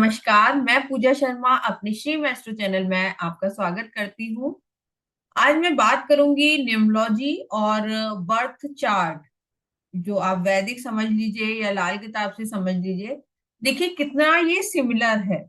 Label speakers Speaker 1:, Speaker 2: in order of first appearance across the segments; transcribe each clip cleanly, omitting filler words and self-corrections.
Speaker 1: नमस्कार। मैं पूजा शर्मा अपने श्री मैस्ट्रो चैनल में आपका स्वागत करती हूँ। आज मैं बात करूंगी न्यूमरोलॉजी और बर्थ चार्ट, जो आप वैदिक समझ लीजिए या लाल किताब से समझ लीजिए। देखिए कितना ये सिमिलर है।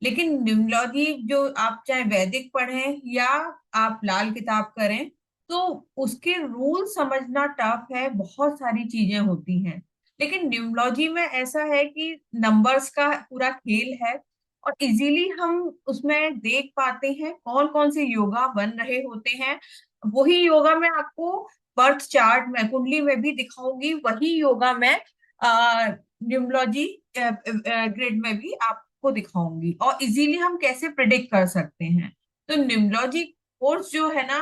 Speaker 1: लेकिन न्यूमरोलॉजी जो आप चाहे वैदिक पढ़ें या आप लाल किताब करें, तो उसके रूल समझना टफ है, बहुत सारी चीजें होती हैं। लेकिन न्यूमरोलॉजी में ऐसा है कि नंबर्स का पूरा खेल है, और इजीली हम उसमें देख पाते हैं कौन कौन से योगा बन रहे होते हैं। वही योगा मैं आपको बर्थ चार्ट में, कुंडली में भी दिखाऊंगी। वही योगा मैं न्यूमरोलॉजी ग्रिड में भी आपको दिखाऊंगी, और इजीली हम कैसे प्रिडिक्ट कर सकते हैं। तो न्यूमरोलॉजी कोर्स जो है ना,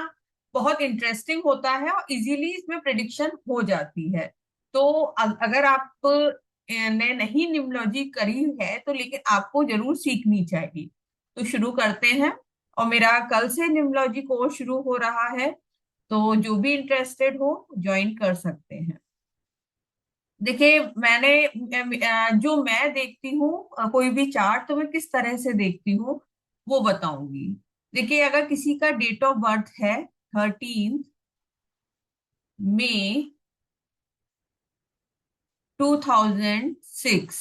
Speaker 1: बहुत इंटरेस्टिंग होता है और इजीली इसमें प्रिडिक्शन हो जाती है। तो अगर आप ने नहीं न्यूमरोलॉजी करी है तो लेकिन आपको जरूर सीखनी चाहिए। तो शुरू करते हैं। और मेरा कल से न्यूमरोलॉजी कोर्स शुरू हो रहा है, तो जो भी इंटरेस्टेड हो ज्वाइन कर सकते हैं। देखिए मैंने जो मैं देखती हूँ कोई भी चार्ट, तो मैं किस तरह से देखती हूँ वो बताऊंगी। देखिए अगर किसी का डेट ऑफ बर्थ है 13 मई 2006,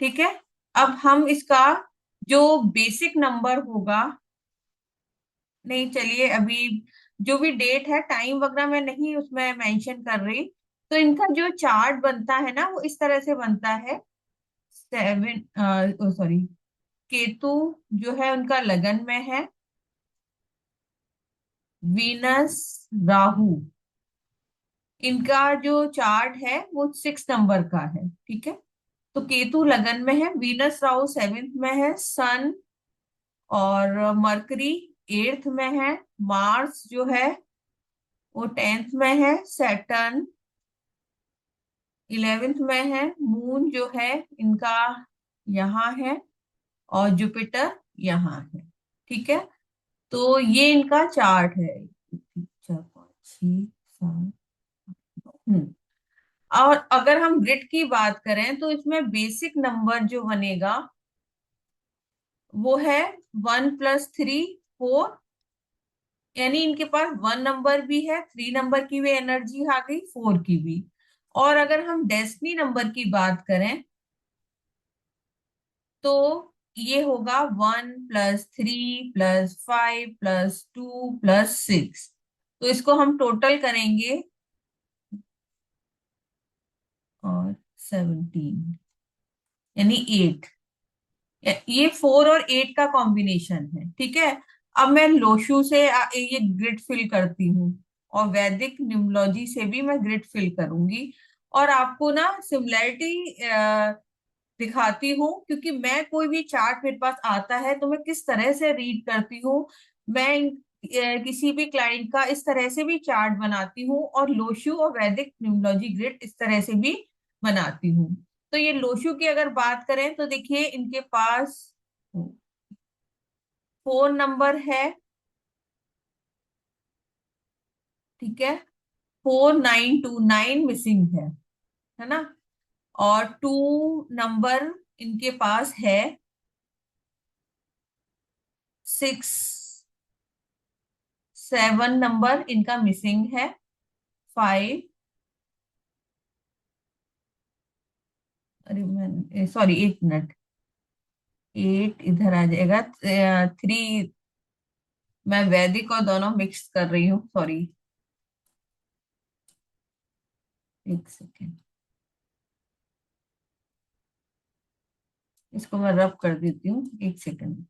Speaker 1: ठीक है। अब हम इसका जो बेसिक नंबर होगा, नहीं चलिए अभी जो भी डेट है, टाइम वगैरह मैं नहीं उसमें मेंशन कर रही। तो इनका जो चार्ट बनता है ना, वो इस तरह से बनता है। 7, सॉरी, केतु जो है उनका लगन में है। वीनस, राहु, इनका जो चार्ट है वो 6 नंबर का है, ठीक है। तो केतु लगन में है, वीनस राहु सेवेंथ में है, सन और मरकरी एट्थ में है, मार्स जो है वो 10th में है, सैटर्न 11th में है, मून जो है इनका यहाँ है, और जुपिटर यहाँ है, ठीक है। तो ये इनका चार्ट है। 4, 5, 6, 7। और अगर हम ग्रिड की बात करें तो इसमें बेसिक नंबर जो बनेगा वो है 1 + 3 4। यानी इनके पास 1 नंबर भी है, 3 नंबर की भी एनर्जी आ गई, 4 की भी। और अगर हम डेस्टिनी नंबर की बात करें तो ये होगा 1 + 3 + 5 + 2 + 6। तो इसको हम टोटल करेंगे, और 17 यानी 8। ये 4 और 8 का कॉम्बिनेशन है, ठीक है। अब मैं लोशु से ये ग्रिड फिल करती हूँ, और वैदिक न्यूमरोलॉजी से भी मैं ग्रिड फिल करूंगी। और आपको ना सिमिलैरिटी दिखाती हूँ, क्योंकि मैं कोई भी चार्ट मेरे पास आता है तो मैं किस तरह से रीड करती हूँ। मैं किसी भी क्लाइंट का इस तरह से भी चार्ट बनाती हूँ, और लोशु और वैदिक न्यूमरोलॉजी ग्रिड इस तरह से भी बनाती हूँ। तो ये लोशु की अगर बात करें तो देखिए इनके पास 4 नंबर है, ठीक है। 4929 मिसिंग है ना। और 2 नंबर इनके पास है, 6 7 नंबर इनका मिसिंग है, 5। अरे मैं सॉरी, 1 मिनट, 8 इधर आ जाएगा, 3। मैं वैदिक और दोनों मिक्स कर रही हूँ, सॉरी। 1 सेकेंड, इसको मैं रब कर देती हूँ, 1 सेकेंड।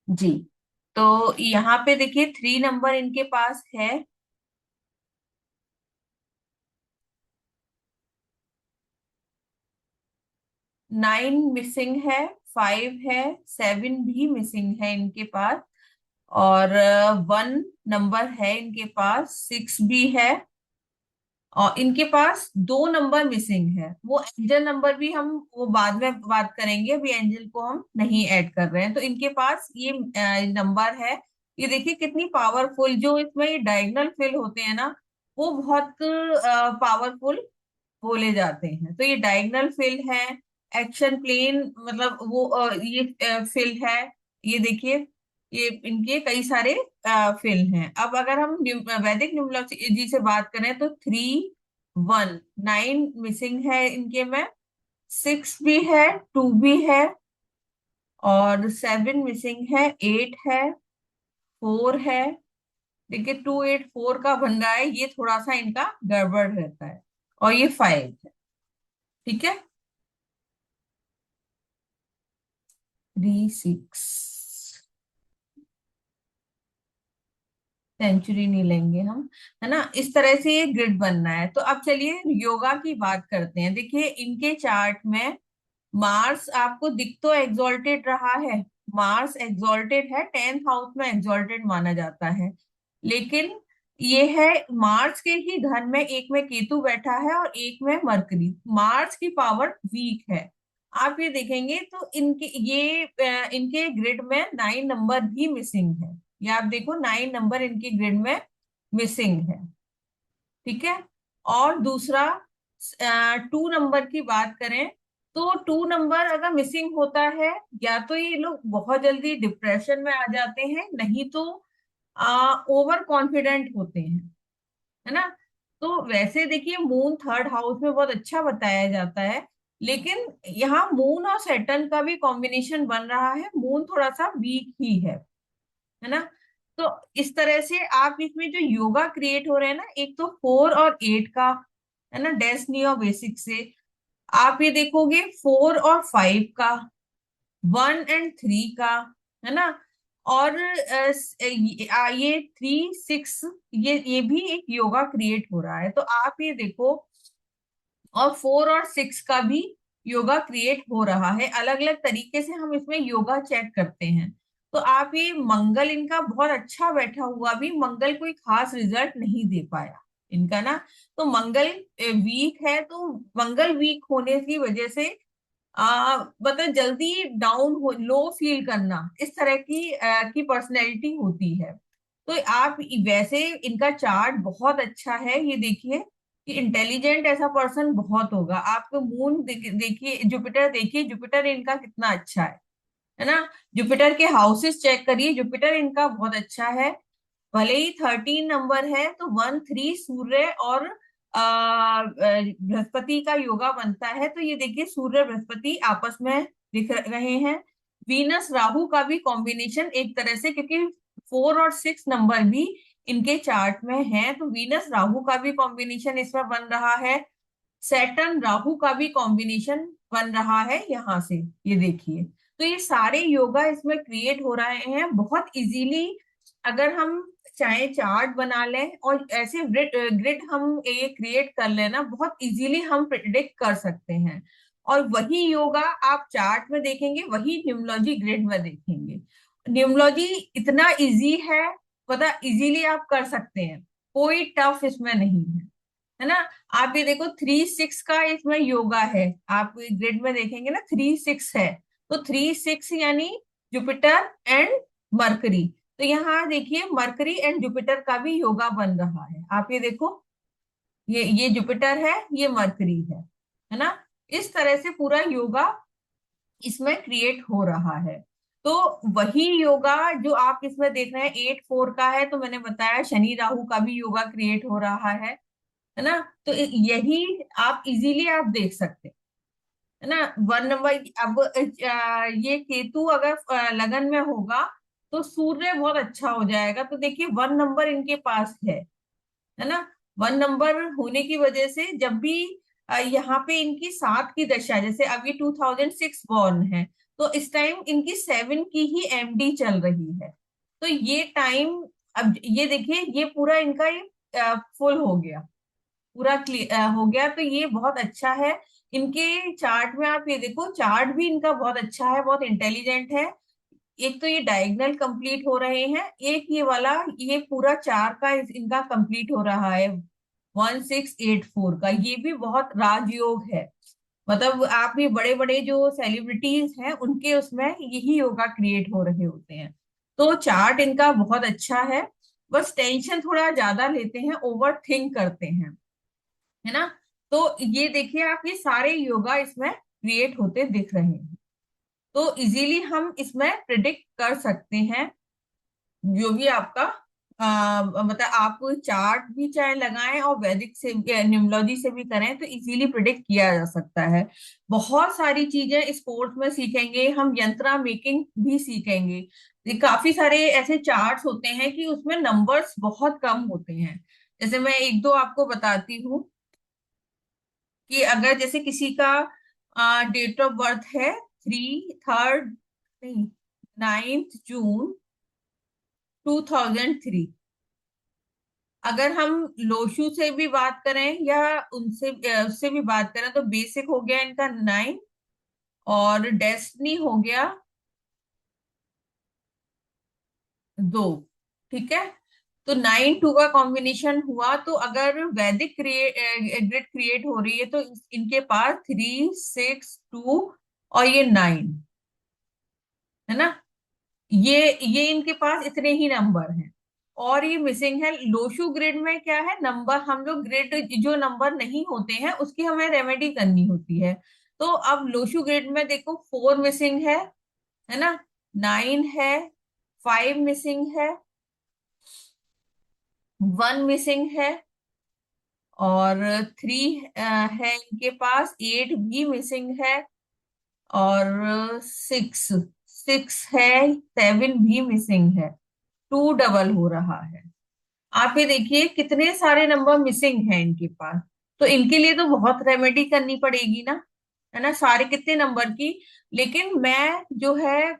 Speaker 1: जी। तो यहाँ पे देखिए 3 नंबर इनके पास है, 9 मिसिंग है, 5 है, 7 भी मिसिंग है इनके पास। और 1 नंबर है इनके पास, 6 भी है, और इनके पास दो नंबर मिसिंग है। वो एंजल नंबर भी हम वो बाद में बात करेंगे, अभी एंजल को हम नहीं ऐड कर रहे हैं। तो इनके पास ये नंबर है। ये देखिए कितनी पावरफुल, जो इसमें ये डायगोनल फिल होते हैं ना, वो बहुत पावरफुल बोले जाते हैं। तो ये डायगोनल फिल है, एक्शन प्लेन मतलब वो ये फिल है। ये देखिए, ये इनके कई सारे फिल हैं। अब अगर हम वैदिक न्यूमरोलॉजी से बात करें तो 3, 1, 9 मिसिंग है इनके में, 6 भी है, 2 भी है, और 7 मिसिंग है, 8 है, 4 है। देखिए 2, 8, 4 का बन रहा है, ये थोड़ा सा इनका गड़बड़ रहता है। और ये 5 है। ठीक है, 3, 6 सेंचुरी नहीं लेंगे हम, है ना। इस तरह से ये ग्रिड बनना है। तो अब चलिए योगा की बात करते हैं। देखिए इनके चार्ट में मार्स आपको दिख तो एग्जॉल्टेड रहा है, मार्स एग्जॉल्टेड है, 10th हाउस में एग्जॉल्टेड माना जाता है। लेकिन ये है मार्स के ही घर में, एक में केतु बैठा है और एक में मरकरी। मार्स की पावर वीक है। आप ये देखेंगे तो इनके ये इनके ग्रिड में 9 नंबर भी मिसिंग है। ये आप देखो 9 नंबर इनके ग्रिड में मिसिंग है। ठीक है। और दूसरा 2 नंबर की बात करें तो 2 नंबर अगर मिसिंग होता है, या तो ये लोग बहुत जल्दी डिप्रेशन में आ जाते हैं, नहीं तो ओवर कॉन्फिडेंट होते हैं, है ना। तो वैसे देखिए मून 3rd हाउस में बहुत अच्छा बताया जाता है, लेकिन यहाँ मून और सैटर्न का भी कॉम्बिनेशन बन रहा है, मून थोड़ा सा वीक ही है ना। तो इस तरह से आप इसमें जो योगा क्रिएट हो रहे हैं ना, एक तो 4 और 8 का, है ना, डेस्नी और बेसिक से आप ये देखोगे, 4 और 5 का, 1 एंड 3 का, है ना। और ये 3, 6, ये भी एक योगा क्रिएट हो रहा है। तो आप ये देखो, और 4 और 6 का भी योगा क्रिएट हो रहा है। अलग अलग तरीके से हम इसमें योगा चेक करते हैं। तो आप ये मंगल इनका बहुत अच्छा बैठा हुआ भी, मंगल कोई खास रिजल्ट नहीं दे पाया इनका ना। तो मंगल वीक है, तो मंगल वीक होने की वजह से मतलब जल्दी डाउन हो, लो फील करना, इस तरह की पर्सनैलिटी होती है। तो आप वैसे इनका चार्ट बहुत अच्छा है। ये देखिए कि इंटेलिजेंट ऐसा पर्सन बहुत होगा। आपको मून देखिए, जुपिटर देखिए, जुपिटर इनका कितना अच्छा है ना। जुपिटर के हाउसेस चेक करिए, जुपिटर इनका बहुत अच्छा है। भले ही 13 नंबर है, तो 1, 3 सूर्य और बृहस्पति का योगा बनता है। तो ये देखिए सूर्य बृहस्पति आपस में दिख रहे हैं। वीनस राहु का भी कॉम्बिनेशन एक तरह से, क्योंकि 4 और 6 नंबर भी इनके चार्ट में है, तो वीनस राहु का भी कॉम्बिनेशन इसमें बन रहा है। सैटर्न राहु का भी कॉम्बिनेशन बन रहा है यहाँ से, ये देखिए। तो ये सारे योगा इसमें क्रिएट हो रहे हैं बहुत इजीली। अगर हम चाहे चार्ट बना लें और ऐसे ग्रिड ग्रिड हम ये क्रिएट कर लेना, बहुत इजीली हम प्रिडिक्ट कर सकते हैं। और वही योगा आप चार्ट में देखेंगे, वही न्यूमरोलॉजी ग्रिड में देखेंगे। न्यूमरोलॉजी इतना इजी है, पता, इजीली आप कर सकते हैं, कोई टफ इसमें नहीं है ना। आप ये देखो 3, 6 का इसमें योगा है, आप ग्रिड में देखेंगे ना, 3, 6 है। तो 3, 6 यानी जुपिटर एंड मरकरी। तो यहाँ देखिए मरकरी एंड जुपिटर का भी योगा बन रहा है। आप ये देखो, ये जुपिटर है, ये मरकरी है ना। इस तरह से पूरा योगा इसमें क्रिएट हो रहा है। तो वही योगा जो आप इसमें देख रहे हैं 8, 4 का है, तो मैंने बताया शनि राहु का भी योगा क्रिएट हो रहा है ना। तो यही आप इजीली आप देख सकते हैं, है ना। 1 नंबर, अब ये केतु अगर लगन में होगा तो सूर्य बहुत अच्छा हो जाएगा। तो देखिए 1 नंबर इनके पास है ना। 1 नंबर होने की वजह से जब भी यहाँ पे इनकी 7 की दशा, जैसे अभी 2006 बॉर्न है, तो इस टाइम इनकी 7 की ही एमडी चल रही है। तो ये टाइम, अब ये देखिए ये पूरा इनका ये फुल हो गया, पूरा क्लियर हो गया। तो ये बहुत अच्छा है। इनके चार्ट में आप ये देखो, चार्ट भी इनका बहुत अच्छा है, बहुत इंटेलिजेंट है। एक तो ये डायगोनल कंप्लीट हो रहे हैं, एक ये वाला, ये पूरा 4 का इनका कंप्लीट हो रहा है, 1684 का। ये भी बहुत राजयोग है। मतलब आप ये बड़े बड़े जो सेलिब्रिटीज हैं उनके उसमें यही योगा क्रिएट हो रहे होते हैं। तो चार्ट इनका बहुत अच्छा है। बस टेंशन थोड़ा ज्यादा लेते हैं, ओवर थिंक करते हैं, है ना। तो ये देखिए आप, ये सारे योगा इसमें क्रिएट होते दिख रहे हैं। तो इजीली हम इसमें प्रिडिक्ट कर सकते हैं जो भी आपका मतलब आप चार्ट भी चाहे लगाएं और वैदिक से न्यूमरोलॉजी से भी करें तो इजीली प्रिडिक्ट किया जा सकता है। बहुत सारी चीजें स्पोर्ट्स में सीखेंगे हम, यंत्रा मेकिंग भी सीखेंगे। ये काफी सारे ऐसे चार्ट्स होते हैं कि उसमें नंबर्स बहुत कम होते हैं। जैसे मैं एक दो आपको बताती हूँ कि अगर जैसे किसी का डेट ऑफ बर्थ है 3 नहीं 9 जून 2003, अगर हम लोशु से भी बात करें या उनसे उससे भी बात करें तो बेसिक हो गया इनका 9 और डेस्टिनी हो गया 2। ठीक है। तो 9 2 का कॉम्बिनेशन हुआ, तो अगर वैदिक ग्रिड क्रिएट हो रही है तो इनके पास 3 6 2 और ये 9, है ना। ये इनके पास इतने ही नंबर हैं और ये मिसिंग है। लोशु ग्रिड में क्या है, नंबर हम लोग ग्रिड जो नंबर नहीं होते हैं उसकी हमें रेमेडी करनी होती है। तो अब लोशु ग्रिड में देखो 4 मिसिंग है ना, 9 है, 5 मिसिंग है, 1 मिसिंग है और 3 है इनके पास, 8 भी मिसिंग है और 6 6 है, 7 भी मिसिंग है, 2 डबल हो रहा है। आप ये देखिए कितने सारे नंबर मिसिंग हैं इनके पास। तो इनके लिए तो बहुत रेमेडी करनी पड़ेगी ना, है ना, सारे कितने नंबर की। लेकिन मैं जो है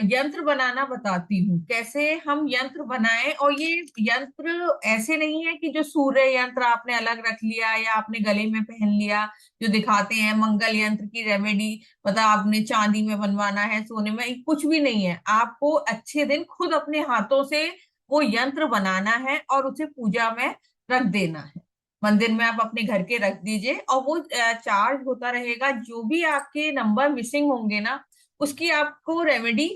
Speaker 1: यंत्र बनाना बताती हूँ, कैसे हम यंत्र बनाएं। और ये यंत्र ऐसे नहीं है कि जो सूर्य यंत्र आपने अलग रख लिया या आपने गले में पहन लिया, जो दिखाते हैं मंगल यंत्र की रेमेडी, मतलब आपने चांदी में बनवाना है, सोने में, कुछ भी नहीं है। आपको अच्छे दिन खुद अपने हाथों से वो यंत्र बनाना है और उसे पूजा में रख देना है। मंदिर में आप अपने घर के रख दीजिए और वो चार्ज होता रहेगा। जो भी आपके नंबर मिसिंग होंगे ना उसकी आपको रेमेडी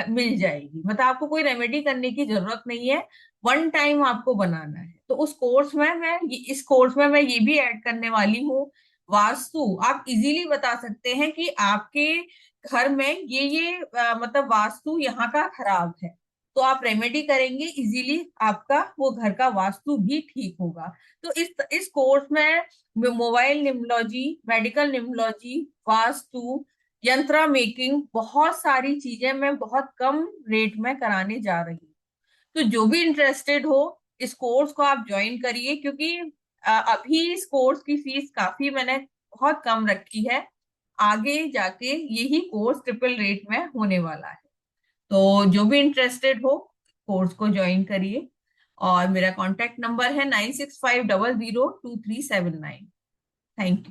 Speaker 1: मिल जाएगी। मतलब आपको कोई रेमेडी करने की जरूरत नहीं है, वन टाइम आपको बनाना है। तो उस कोर्स में इस कोर्स में मैं ये भी ऐड करने वाली हूँ। वास्तु आप इजीली बता सकते हैं कि आपके घर में ये मतलब वास्तु यहाँ का खराब है, तो आप रेमेडी करेंगे इजीली, आपका वो घर का वास्तु भी ठीक होगा। तो इस कोर्स में मोबाइल निम्नोलॉजी, मेडिकल निम्नोलॉजी, वास्तु, यंत्रा मेकिंग, बहुत सारी चीजें मैं बहुत कम रेट में कराने जा रही हूँ। तो जो भी इंटरेस्टेड हो इस कोर्स को आप ज्वाइन करिए, क्योंकि अभी इस कोर्स की फीस काफी मैंने बहुत कम रखी है। आगे जाके यही कोर्स ट्रिपल रेट में होने वाला है। तो जो भी इंटरेस्टेड हो कोर्स को ज्वाइन करिए। और मेरा कॉन्टेक्ट नंबर है 96500237 9। Thank you.